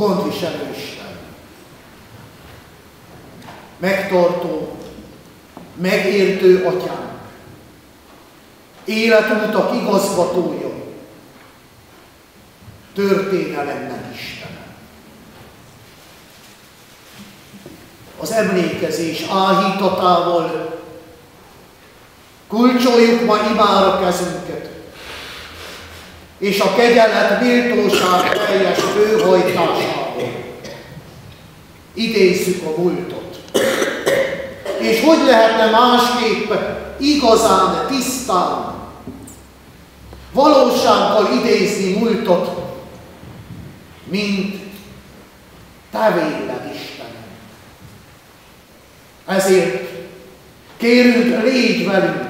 gondviselő Isten. Megtartó, megértő atyánk, életútak igazgatója, történelemnek Istenem. Az emlékezés áhítatával kulcsoljuk ma imára kezünket, és a kegyelet méltóság teljes főhajtásával idézzük a múltot. És hogy lehetne másképp igazán, tisztán, valósággal idézni múltot, mint te véled, Istenem. Ezért kérünk, légy velünk,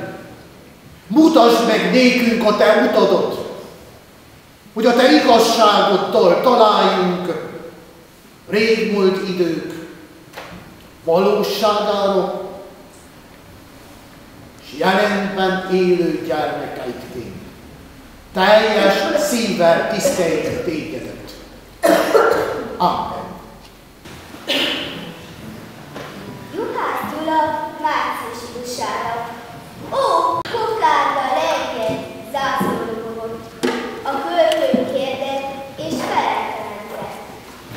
mutasd meg nékünk a te utadat, hogy a te igazságoddal találjunk régmúlt idők valóságára, és jelenben élő gyermekeidként teljes szívvel tiszteljük tégedet. Amen. Juhász Gyula márciusi busára. Ó, kokárda reggel zászlólogott, a költőn kérdett és feleltelentett.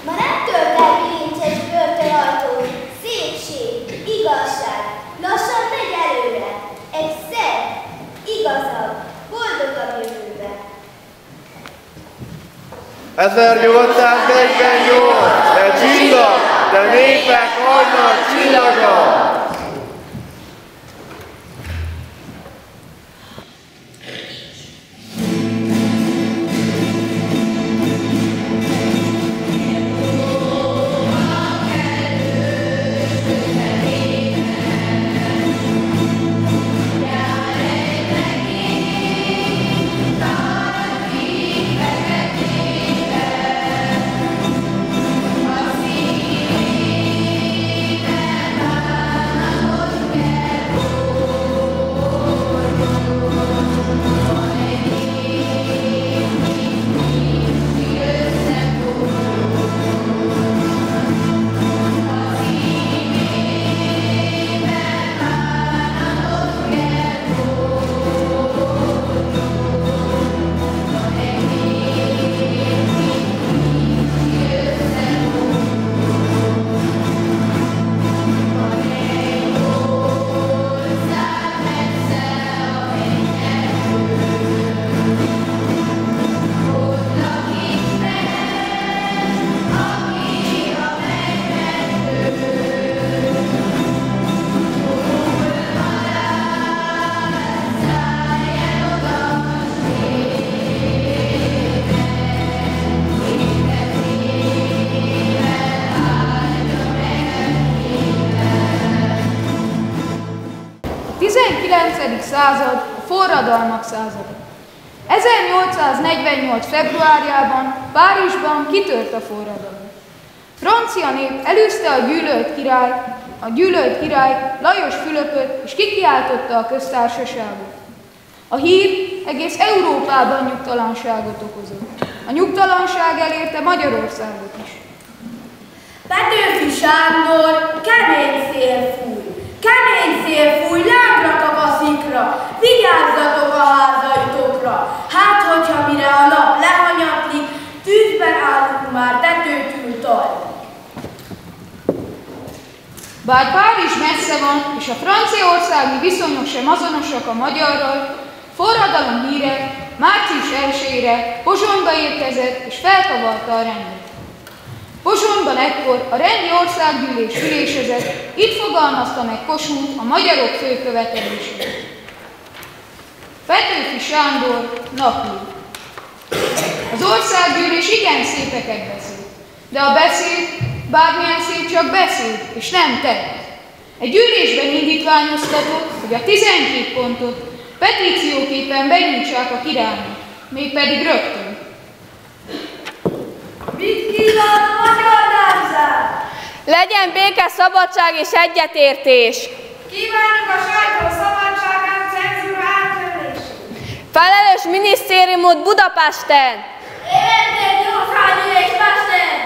Ma nem tört el bilincses börtönajtó, szépség, igazság, lassan megy előre, egy szebb, igazabb, boldogabb jövőbe. 1848, de csillag, de népek adnak csillaga! Század, a forradalmak százada. 1848. februárjában Párizsban kitört a forradalom. Francia nép elűzte a gyűlölt király Lajos Fülöpöt és kikiáltotta a köztársaságot. A hír egész Európában nyugtalanságot okozott. A nyugtalanság elérte Magyarországot is. Petőfi Sándor, kemény szél fúj, lángra tavaszikra, vigyázzatok a házaitokra, hát hogyha mire a nap lehanyatlik, tűzben állunk már tetőtül tajlik. Bár Párizs messze van, és a franciaországi viszonyok sem azonosak a magyarral, forradalom híre március 1-ére Pozsonyba érkezett és felkavarta a rendet. Pozsonyban ekkor a rendi országgyűlés ülésezett, itt fogalmazta meg Kossuth a magyarok fő követelését. Petőfi Sándor napló. Az országgyűlés igen szépeket beszélt, de a beszéd bármilyen szép, csak beszéd, és nem tett. Egy ülésben indítványoztatott, hogy a 12 pontot petícióképpen benyújtsák a királynak, mégpedig rögtön. Mit kíván a magyar nemzet? Legyen béke, szabadság és egyetértés! Kívánjuk a sajtó szabadságát, cenzúra áttörését! Felelős minisztériumot Budapesten! Érintett jószággyűlés Pesten!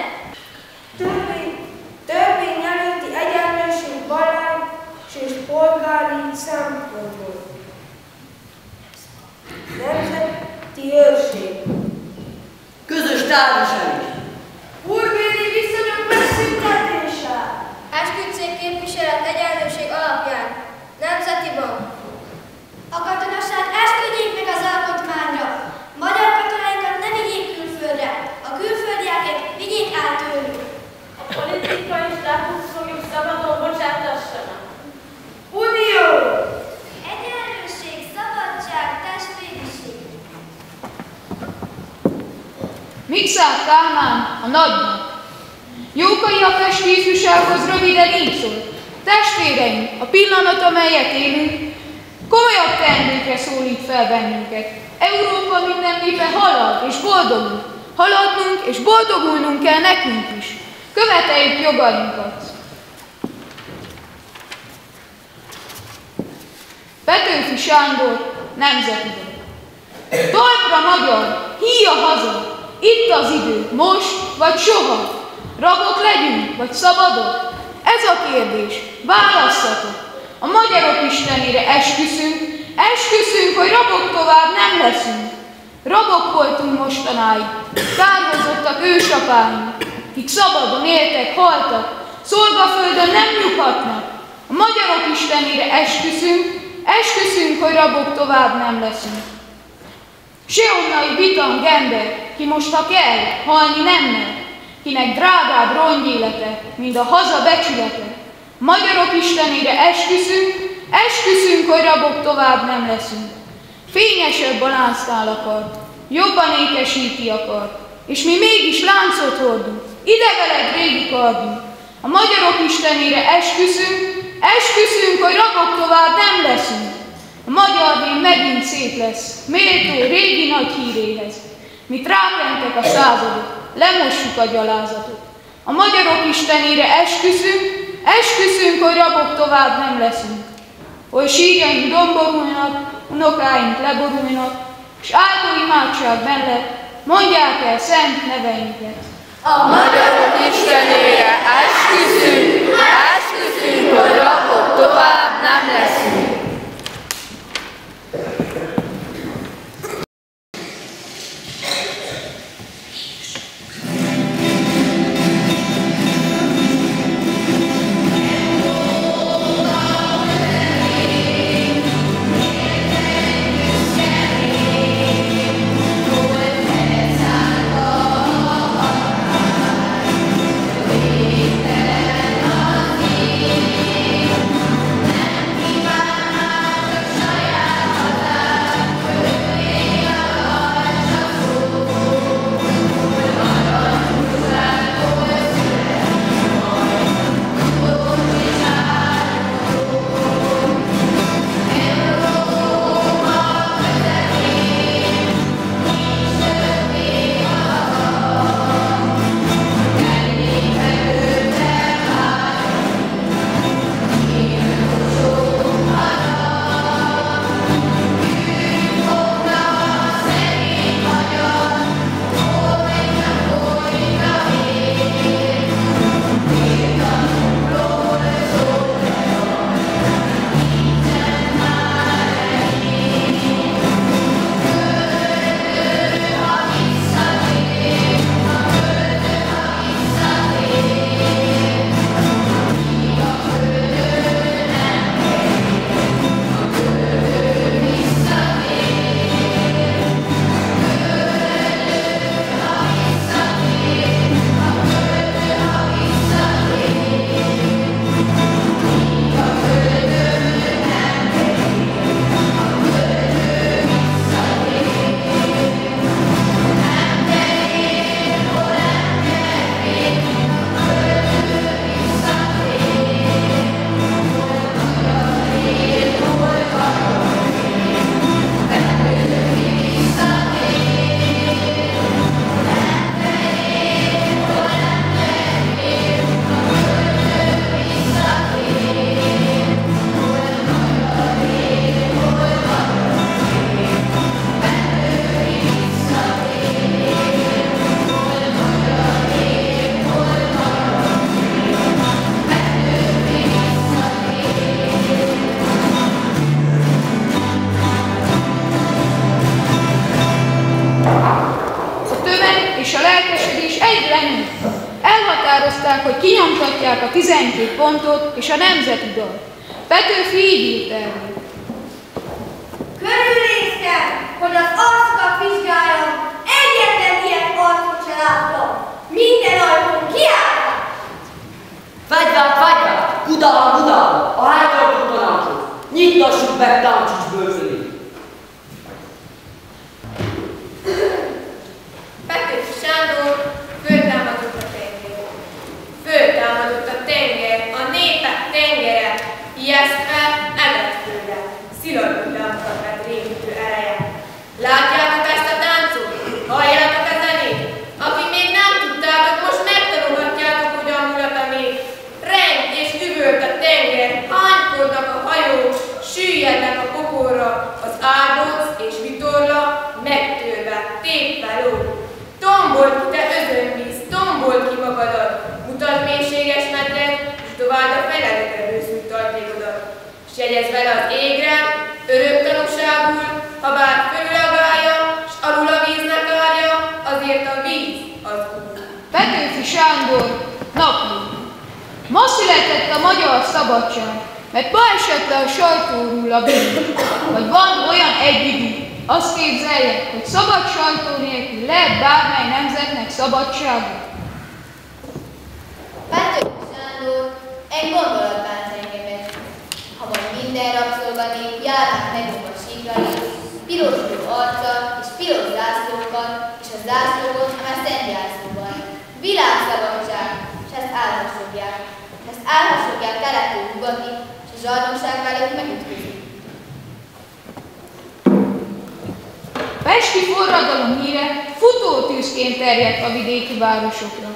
szállt Kálmán a nagynak. Jókai a pesti ifjúsághoz röviden így szólt: testvéreim, a pillanat, amelyet élünk, komolyabb teendőkre szólít fel bennünket. Európa minden népe halad és boldogul. Haladnunk és boldogulnunk kell nekünk is. Követeljük jogainkat. Petőfi Sándor, Nemzetidő. Talpra magyar, híja haza, itt az idő, most vagy soha. Rabok legyünk, vagy szabadok? Ez a kérdés, válasszatok. A magyarok istenére esküszünk, hogy rabok tovább nem leszünk. Rabok voltunk mostanáig, kárhozottak ősapáink, kik szabadon éltek, haltak, szolgaföldön nem nyughatnak. A magyarok istenére esküszünk, hogy rabok tovább nem leszünk. Seonnai bitang ember, ki most ha kell, halni nem mer, kinek drágább rongyélete, mint a haza becsülete. A magyarok istenére esküszünk, hogy rabok tovább nem leszünk. Fényesebb a láncnál akart, jobban ékesíti akart, és mi mégis láncot hordunk, ide veled régi kardunk. A magyarok istenére esküszünk, hogy rabok tovább nem leszünk. A magyar nép megint szép lesz, méltó régi nagy híréhez. Mit rákentek a századok, lemossuk a gyalázatot. A magyarok istenére esküszünk, hogy rabok tovább nem leszünk. Hogy sírjaink domborulnak, unokáink leborulnak, és áldó imádság mellett mondják el szent neveinket. A magyarok istenére esküszünk, hogy rabok tovább nem leszünk. Hogy kinyomtatják a 12 pontot és a nemzeti dalt. Petőfi így írt erről. Körülnéztem, hogy az arcokat vizsgáljam, egyetlen ilyen arcot se láttam. Minden ajtón kiálltam. Fegyvert! Udalom! A hátortó tanácsot! Nyitassuk meg Táncsics bőrzőjét! Petőfi Sándor, ijesztve eget főre, sziladó lámpot vett rémítő ereje. Látjátok ezt a táncot? Halljátok a zenét? Aki még nem tudtátok, most megtanulhatjátok, hogyan mulat a nép. Reng és üvölt a tenger, hánykodnak a hajók, süllyednek a pokolra, az áldóc és vitorla megtörve, tépve ló. Tombold ki te özönvíz, tombold ki magadat, mutasd mélységes medret, és tovább a feledekre őszült tartékodat. S jegyezz vele az égre, örök tanúságul, ha bár fölülagálja, s alul a víznek árja, azért a víz az úr. Petőfi Sándor, napló. Ma született a magyar szabadság, mert ma esett le a sajtóról a bűn. Vagy van olyan egyidű, azt képzelje, hogy szabad sajtó nélkül lehet bármely nemzetnek szabadsága. Petőfi Sándor egy gondolat bánt engemet. Ha majd minden rabszolganép járnak nekünk a síkrai, pirosú arccal és piros zászlókkal, és a zászlókon már szent jászlóval. Világszabadság, és ezt álhasogják. Ezt álhasogják kelettől nyugatig, és a zsarnokság velük megütközik. Pesti forradalom híre futótűzként terjedt a vidéki városokra.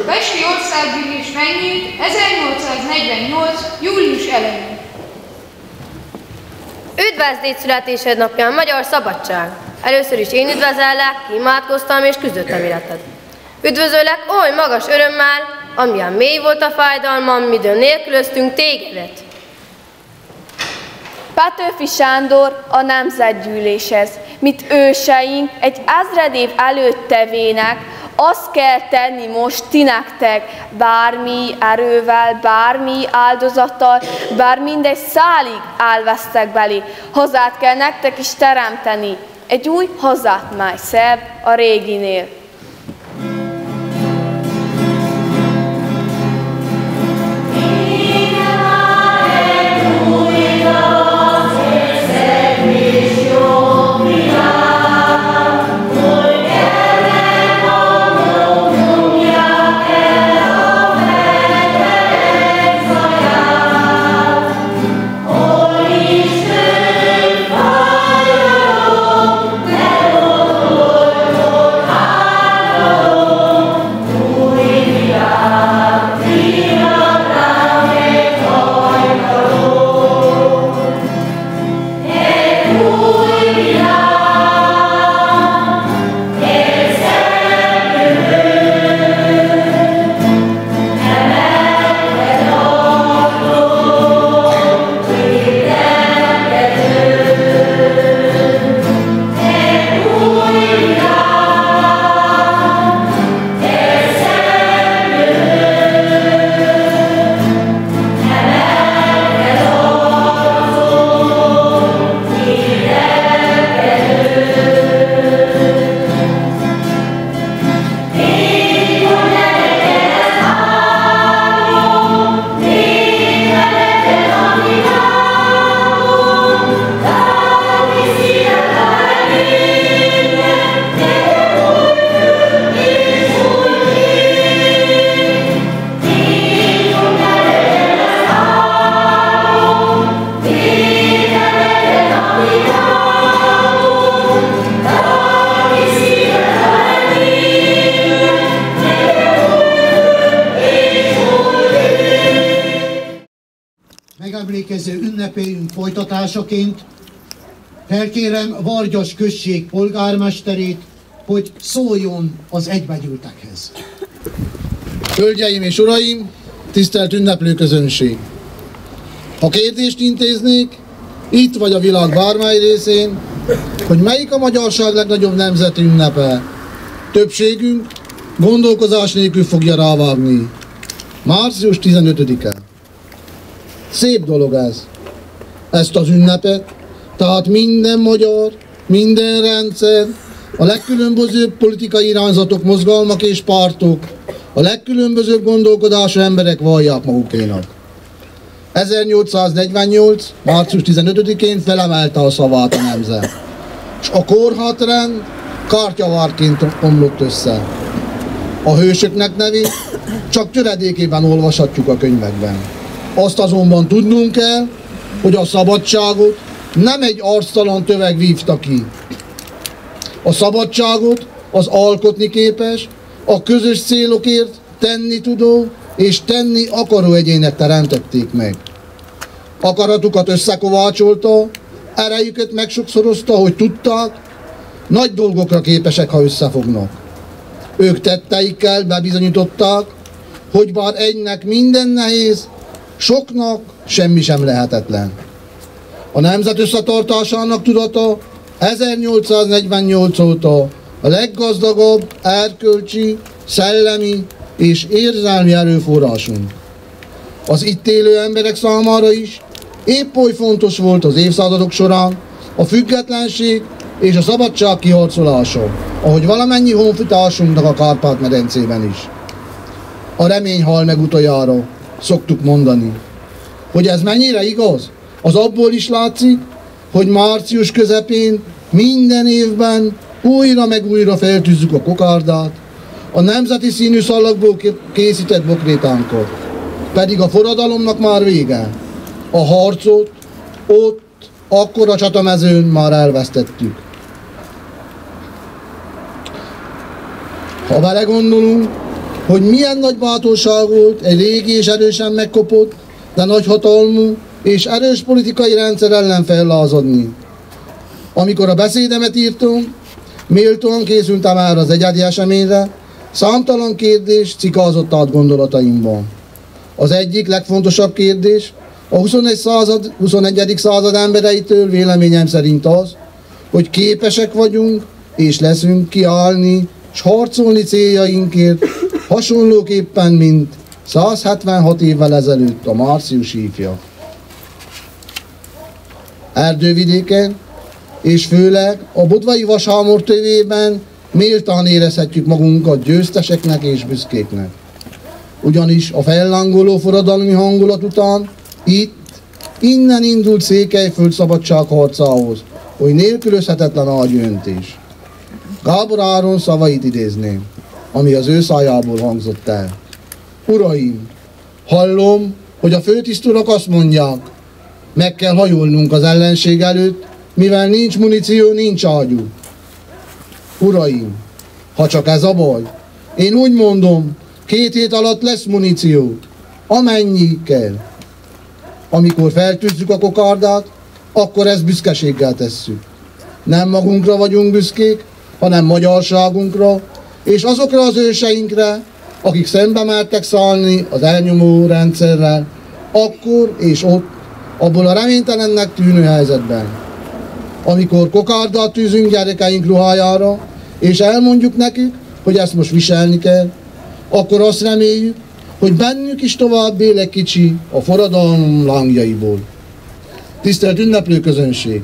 Pesti Országgyűlés megnyílt 1848. július elején. Üdvözlégy születésed napján, magyar szabadság! Először is én üdvözellek, imádkoztam és küzdöttem életed. Üdvözöllek oly magas örömmel, amilyen mély volt a fájdalmam, midőn nélkülöztünk tégedet. Petőfi Sándor a nemzetgyűléshez, mit őseink egy 1000 év előtt tevének, azt kell tenni most ti nektek, bármi erővel, bármi áldozattal, bár mindegy szálig elvesztek belé. Hazát kell nektek is teremteni, egy új hazát, mely szebb a réginél. Megemlékező ünnepélyünk folytatásaként felkérem Vargyas község polgármesterét, hogy szóljon az egybegyűltekhez. Hölgyeim és uraim, tisztelt ünneplőközönség! Ha kérdést intéznék, itt vagy a világ bármely részén, hogy melyik a magyarság legnagyobb nemzeti ünnepe, többségünk gondolkozás nélkül fogja rávágni. Március 15-e. Szép dolog ez. Ezt az ünnepet, tehát minden magyar, minden rendszer, a legkülönbözőbb politikai irányzatok, mozgalmak és pártok, a legkülönbözőbb gondolkodású emberek vallják magukénak. 1848. március 15-én felemelte a szavát a nemzet, és a kórhadrend kártyavárként omlott össze. A hősöknek nevét csak töredékében olvashatjuk a könyvekben. Azt azonban tudnunk kell, hogy a szabadságot nem egy arctalan töveg vívta ki. A szabadságot az alkotni képes, a közös célokért tenni tudó és tenni akaró egyének teremtették meg. Akaratukat összekovácsolta, erejüket megsokszorozta, hogy tudták, nagy dolgokra képesek, ha összefognak. Ők tetteikkel bebizonyították, hogy bár egynek minden nehéz, soknak semmi sem lehetetlen. A nemzet összetartásának tudata 1848 óta a leggazdagabb erkölcsi, szellemi és érzelmi erőforrásunk. Az itt élő emberek számára is épp oly fontos volt az évszázadok során a függetlenség és a szabadság kiharcolása, ahogy valamennyi honfitársunknak a Kárpát-medencében is. A remény hal meg utoljára, szoktuk mondani. Hogy ez mennyire igaz? Az abból is látszik, hogy március közepén minden évben újra meg újra feltűzzük a kokárdát, a nemzeti színű szalagból készített bokrétánkat. Pedig a forradalomnak már vége. A harcot ott, akkor a csatamezőn már elvesztettük. Ha belegondolunk, hogy milyen nagy bátorság volt egy régi és erősen megkopott, de nagyhatalmú és erős politikai rendszer ellen fellázadni. Amikor a beszédemet írtam, méltóan készültem már az egyedi eseményre, számtalan kérdés cikázott át gondolataimban. Az egyik legfontosabb kérdés, A 21. század embereitől véleményem szerint az, hogy képesek vagyunk és leszünk kiállni és harcolni céljainkért hasonlóképpen, mint 176 évvel ezelőtt a márciusi ifjak. Erdővidéken és főleg a Budvai Vashámor tövében méltán érezhetjük magunkat győzteseknek és büszkéknek. Ugyanis a fellángoló forradalmi hangulat után innen indult Székelyföld szabadságharcához, hogy nélkülözhetetlen ágyöntés. Gábor Áron szavait idézném, ami az ő szájából hangzott el. Uraim, hallom, hogy a főtiszturak azt mondják, meg kell hajolnunk az ellenség előtt, mivel nincs muníció, nincs ágyú. Uraim, ha csak ez a baj, én úgy mondom, 2 hét alatt lesz muníció, amennyi kell. Amikor feltűzzük a kokárdát, akkor ezt büszkeséggel tesszük. Nem magunkra vagyunk büszkék, hanem magyarságunkra, és azokra az őseinkre, akik szembe mertek szállni az elnyomó rendszerrel, akkor és ott, abból a reménytelennek tűnő helyzetben. Amikor kokárdát tűzünk gyerekeink ruhájára, és elmondjuk nekik, hogy ezt most viselni kell, akkor azt reméljük, hogy bennük is tovább él egy kicsi a forradalom lángjaiból. Tisztelt ünneplő közönség!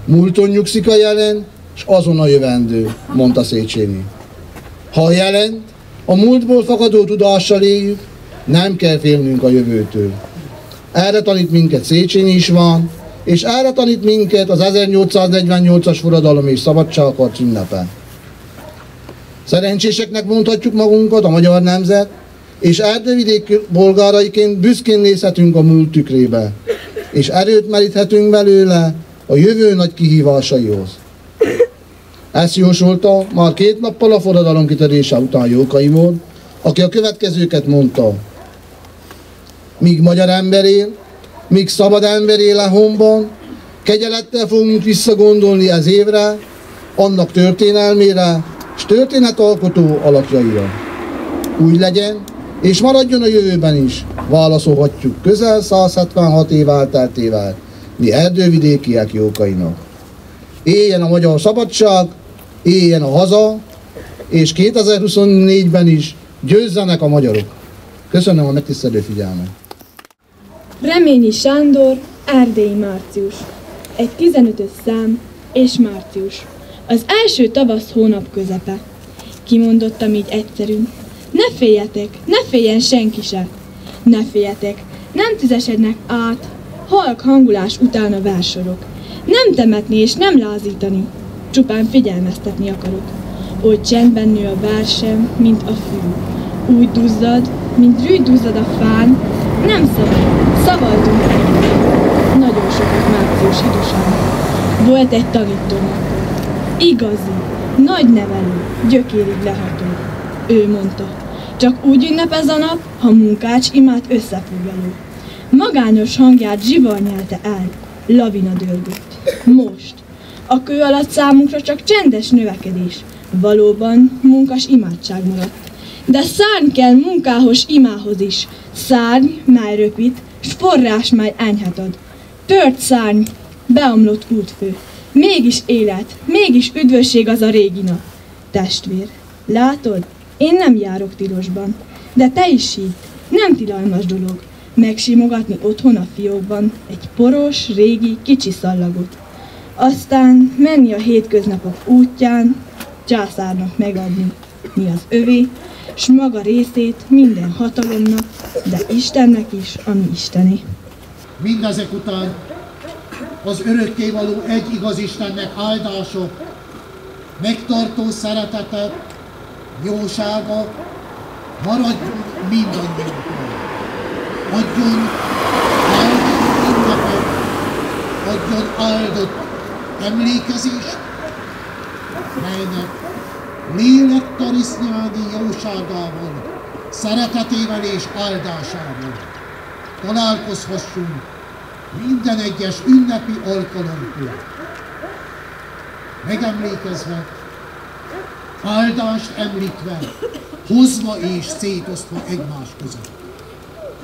Múlton nyugszik a jelen, és azon a jövendő, mondta Széchenyi. Ha a jelent, a múltból fakadó tudással éljük, nem kell félnünk a jövőtől. Erre tanít minket Széchenyi István, és erre tanít minket az 1848-as forradalom és szabadságharc ünnepe. Szerencséseknek mondhatjuk magunkat, a magyar nemzet, és Erdővidék bolgáraiként büszkén nézhetünk a múlt tükrébe, és erőt meríthetünk belőle a jövő nagy kihívásaihoz. Ezt jósolta már 2 nappal a forradalom kitörése után Jókai Mór, aki a következőket mondta. Míg magyar ember él, míg szabad ember él a honban, kegyelettel fogunk visszagondolni ez évre, annak történelmére és történetalkotó alakjaira. Úgy legyen, és maradjon a jövőben is, válaszolhatjuk közel 176 év elteltével mi erdővidékiek Jókainak. Éljen a magyar szabadság, éljen a haza, és 2024-ben is győzzenek a magyarok. Köszönöm a megtisztelő figyelmet. Reményi Sándor, Erdélyi március. Egy 15-ös szám és március. Az első tavasz hónap közepe. Kimondottam így egyszerűn. Ne féljetek, ne féljen senki se. Ne féljetek, nem tüzesednek át, halk hangulás után a versorok. Nem temetni és nem lázítani, csupán figyelmeztetni akarok. Oly csendben nő a versem, mint a fű. Úgy duzzad, mint rűgy duzzad a fán, nem szabad, szavaltunk együtt. Nagyon sokat március idősen. Volt egy tanítóm akkor. Igazi, nagy nevelő, gyökérig leható. Ő mondta, csak úgy ünnepez a nap, ha munkács imát összefoglaló. Magányos hangját zsivarnyelte el, lavina dörgött. Most, a kő alatt számunkra csak csendes növekedés. Valóban munkas imádság maradt. De szárny kell munkához imához is. Szárny, mely röpít, s forrás, mely enyhet ad. Tört szárny, beomlott útfő. Mégis élet, mégis üdvösség az a régi nap. Testvér, látod, én nem járok tilosban, de te is sík, nem tilalmas dolog. Megsimogatni otthon a fiókban egy poros, régi, kicsi szallagot. Aztán menni a hétköznapok útján, császárnak megadni, mi az övé, s maga részét minden hatalomnak, de Istennek is, ami Istené. Mindezek után az örökkévaló egy igaz Istennek áldása, megtartó szeretete, jósága maradjon mindannyiunkon. Adjon áldott ünnepet, adjon áldott emlékezést, melynek lélektarisznyáni jóságával, szeretetével és áldásával találkozhassunk minden egyes ünnepi alkalomkor. Megemlékezve, áldást említve, hozva és szétosztva egymás között.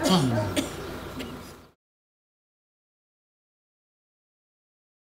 Amen.